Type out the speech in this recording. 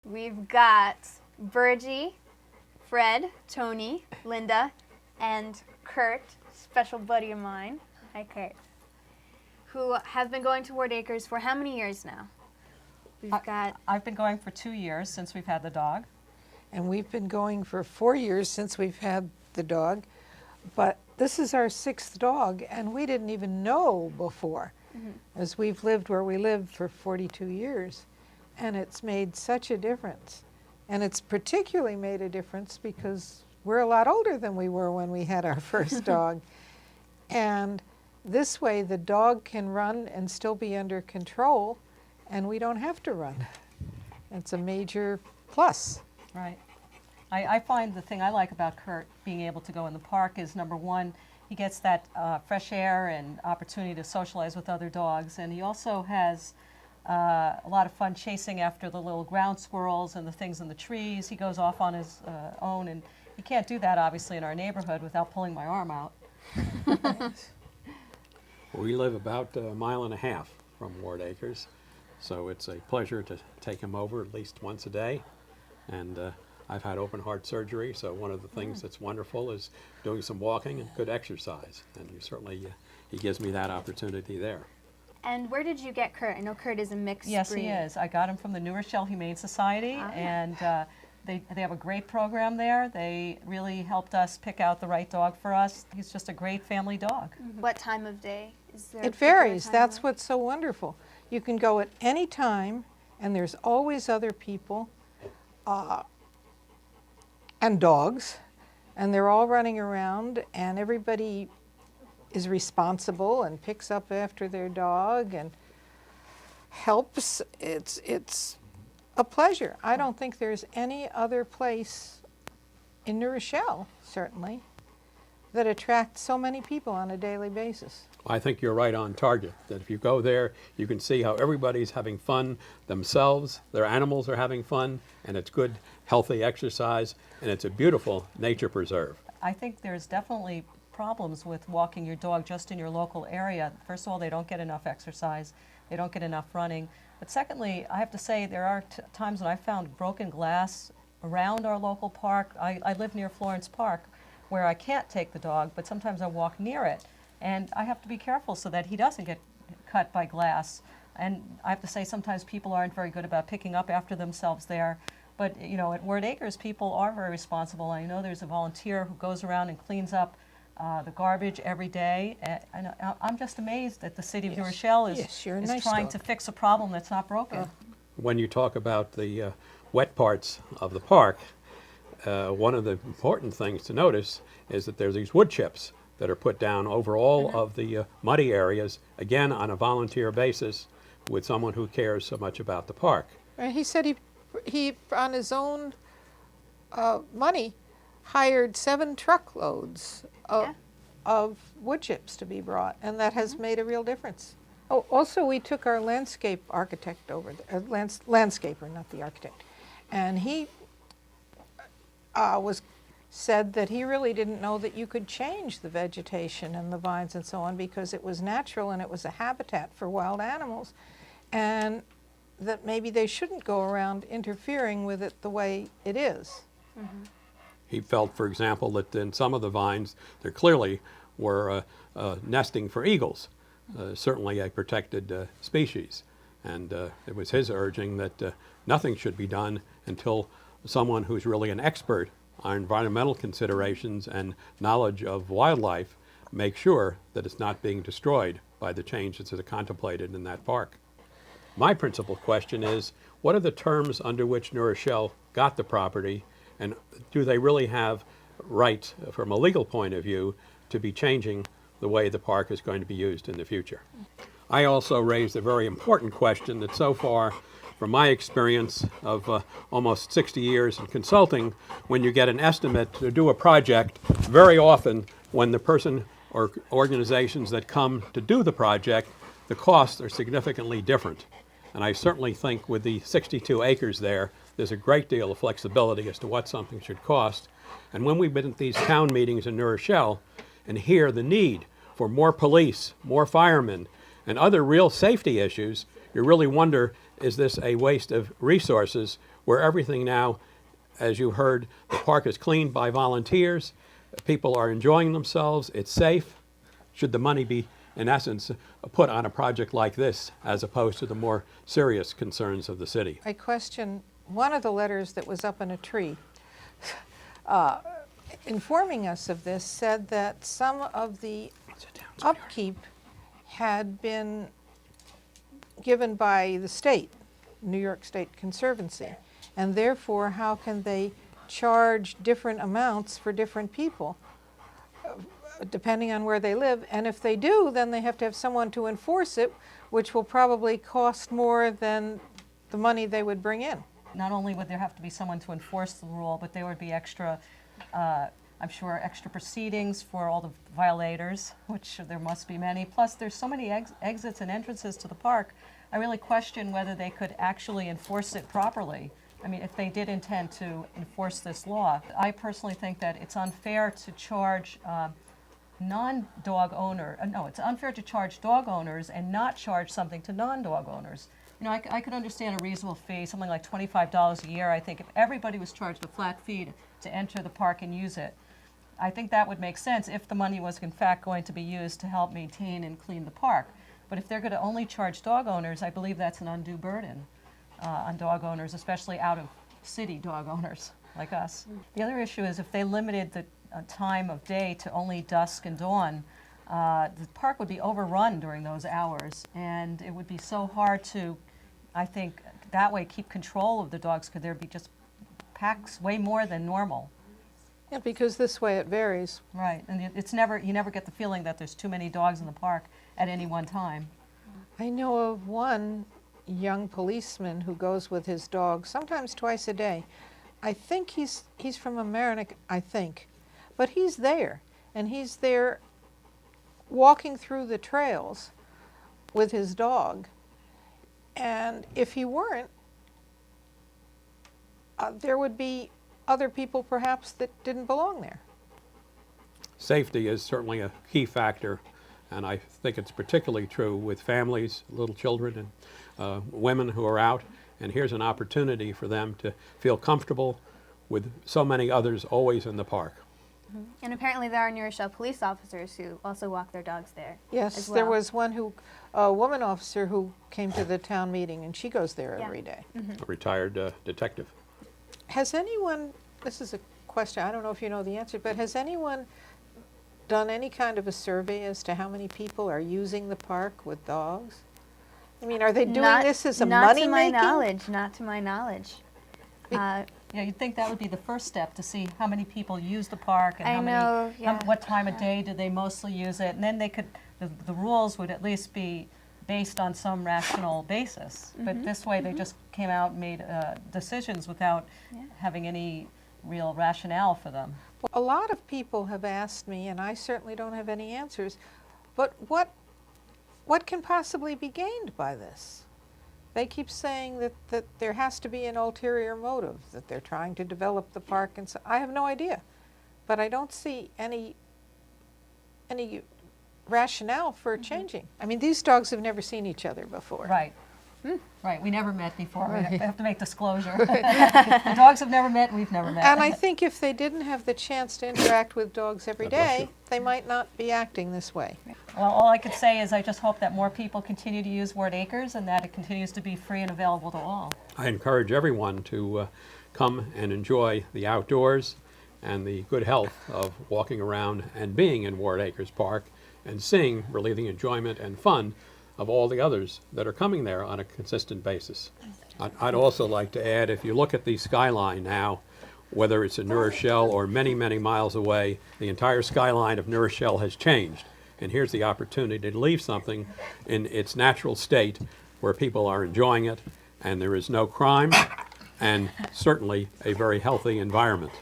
We've got Burgee, Fred, Toni, Linda, and Curt, special buddy of mine, hi Curt, who have been going to Ward Acres for how many years now? I've been going for 2 years since we've had the dog. And we've been going for 4 years since we've had the dog. But this is our 6th dog, and we didn't even know before, as we've lived where we lived for 42 years. And it's made such a difference. And it's particularly made a difference because we're a lot older than we were when we had our first dog. And this way the dog can run and still be under control, and we don't have to run. It's a major plus. Right. I find the thing I like about Curt being able to go in the park is, number one, he gets that fresh air and opportunity to socialize with other dogs, and he also has a lot of fun chasing after the little ground squirrels and the things in the trees. He goes off on his own, and he can't do that obviously in our neighborhood without pulling my arm out. We live about a mile and a half from Ward Acres, so it's a pleasure to take him over at least once a day. And I've had open heart surgery, so one of the things that's wonderful is doing some walking and good exercise. And you certainly, he gives me that opportunity there. And where did you get Curt? I know Curt is a mixed breed. Yes, he is. I got him from the New Rochelle Humane Society, and they have a great program there. They really helped us pick out the right dog for us. He's just a great family dog. What time of day? Is there a It particular varies. time That's of- what's so wonderful. You can go at any time, and there's always other people and dogs, and they're all running around, and everybody is responsible and picks up after their dog and helps. It's a pleasure. I don't think there's any other place in New Rochelle, certainly, that attracts so many people on a daily basis. I think you're right on target, that if you go there, you can see how everybody's having fun themselves, their animals are having fun, and it's good, healthy exercise, and it's a beautiful nature preserve. I think there's definitely problems with walking your dog just in your local area. First of all, they don't get enough exercise, they don't get enough running. But secondly, I have to say there are times when I found broken glass around our local park. I live near Florence Park, where I can't take the dog, but sometimes I walk near it. And I have to be careful so that he doesn't get cut by glass. And I have to say sometimes people aren't very good about picking up after themselves there. But you know, at Ward Acres, people are very responsible. I know there's a volunteer who goes around and cleans up the garbage every day. And I'm just amazed that the city of New Rochelle is you're a nice trying dog. to fix a problem that's not broken. When you talk about the wet parts of the park, one of the important things to notice is that there's these wood chips that are put down over all of the muddy areas, again on a volunteer basis with someone who cares so much about the park. He said he on his own money hired 7 truckloads of wood chips to be brought, and that has made a real difference. Oh, also we took our landscape architect over there, landscaper, not the architect, and he said that he really didn't know that you could change the vegetation and the vines and so on because it was natural and it was a habitat for wild animals, and that maybe they shouldn't go around interfering with it the way it is. He felt, for example, that in some of the vines there clearly were nesting for eagles, certainly a protected species. And it was his urging that nothing should be done until someone who's really an expert on environmental considerations and knowledge of wildlife make sure that it's not being destroyed by the changes that are contemplated in that park. My principal question is, what are the terms under which New Rochelle got the property, and do they really have rights from a legal point of view to be changing the way the park is going to be used in the future? I also raised a very important question that so far, from my experience of almost 60 years in consulting, when you get an estimate to do a project, very often when the person or organizations that come to do the project, the costs are significantly different. And I certainly think with the 62 acres there's a great deal of flexibility as to what something should cost. And when we've been at these town meetings in New Rochelle and hear the need for more police, more firemen, and other real safety issues, you really wonder, is this a waste of resources where everything now, as you heard, the park is cleaned by volunteers, people are enjoying themselves, it's safe. Should the money be, in essence, put on a project like this as opposed to the more serious concerns of the city? I question one of the letters that was up in a tree informing us of this said that some of the upkeep had been given by the state, New York State Conservancy, and therefore how can they charge different amounts for different people depending on where they live, and if they do, then they have to have someone to enforce it, which will probably cost more than the money they would bring in. Not only would there have to be someone to enforce the rule, but there would be extra, I'm sure, extra proceedings for all the violators, which there must be many. Plus, there's so many exits and entrances to the park. I really question whether they could actually enforce it properly. I mean, if they did intend to enforce this law. I personally think that it's unfair to charge non-dog owner, no, it's unfair to charge dog owners and not charge something to non-dog owners. You know, I could understand a reasonable fee, something like $25 a year. I think if everybody was charged a flat fee to enter the park and use it, I think that would make sense if the money was in fact going to be used to help maintain and clean the park. But if they're going to only charge dog owners, I believe that's an undue burden on dog owners, especially out-of-city dog owners like us. The other issue is if they limited the time of day to only dusk and dawn, the park would be overrun during those hours, and it would be so hard to, I think, that way keep control of the dogs, because there'd be just packs way more than normal. Yeah, because this way it varies. Right, and it's never, you never get the feeling that there's too many dogs in the park at any one time. I know of one young policeman who goes with his dog sometimes twice a day. I think he's from America, I think. But he's there, and he's there walking through the trails with his dog. And if he weren't, there would be other people perhaps that didn't belong there. Safety is certainly a key factor, and I think it's particularly true with families, little children, and women who are out. And here's an opportunity for them to feel comfortable with so many others always in the park. And apparently there are New Rochelle police officers who also walk their dogs there. Yes, as well. there was a woman officer who came to the town meeting, and she goes there Yeah. every day. A retired detective. Has anyone, this is a question, I don't know if you know the answer, but has anyone done any kind of a survey as to how many people are using the park with dogs? I mean, are they doing this as a money-making? Not to my knowledge. Yeah, you'd think that would be the first step, to see how many people use the park and I know, yeah. what time of day do they mostly use it, and then they could, the rules would at least be based on some rational basis. But this way, they just came out and made decisions without having any real rationale for them. Well, a lot of people have asked me, and I certainly don't have any answers, but what can possibly be gained by this? They keep saying that there has to be an ulterior motive, that they're trying to develop the park, and so I have no idea. But I don't see any rationale for changing. I mean, these dogs have never seen each other before. Right. Right, we never met before. We have to make disclosure. The dogs have never met, and we've never met. And I think if they didn't have the chance to interact with dogs every God bless day, you. they might not be acting this way. Well, all I could say is I just hope that more people continue to use Ward Acres and that it continues to be free and available to all. I encourage everyone to come and enjoy the outdoors and the good health of walking around and being in Ward Acres Park and seeing really the enjoyment and fun of all the others that are coming there on a consistent basis. I'd also like to add, if you look at the skyline now, whether it's in New Rochelle or many, many miles away, the entire skyline of New Rochelle has changed. And here's the opportunity to leave something in its natural state where people are enjoying it and there is no crime and certainly a very healthy environment.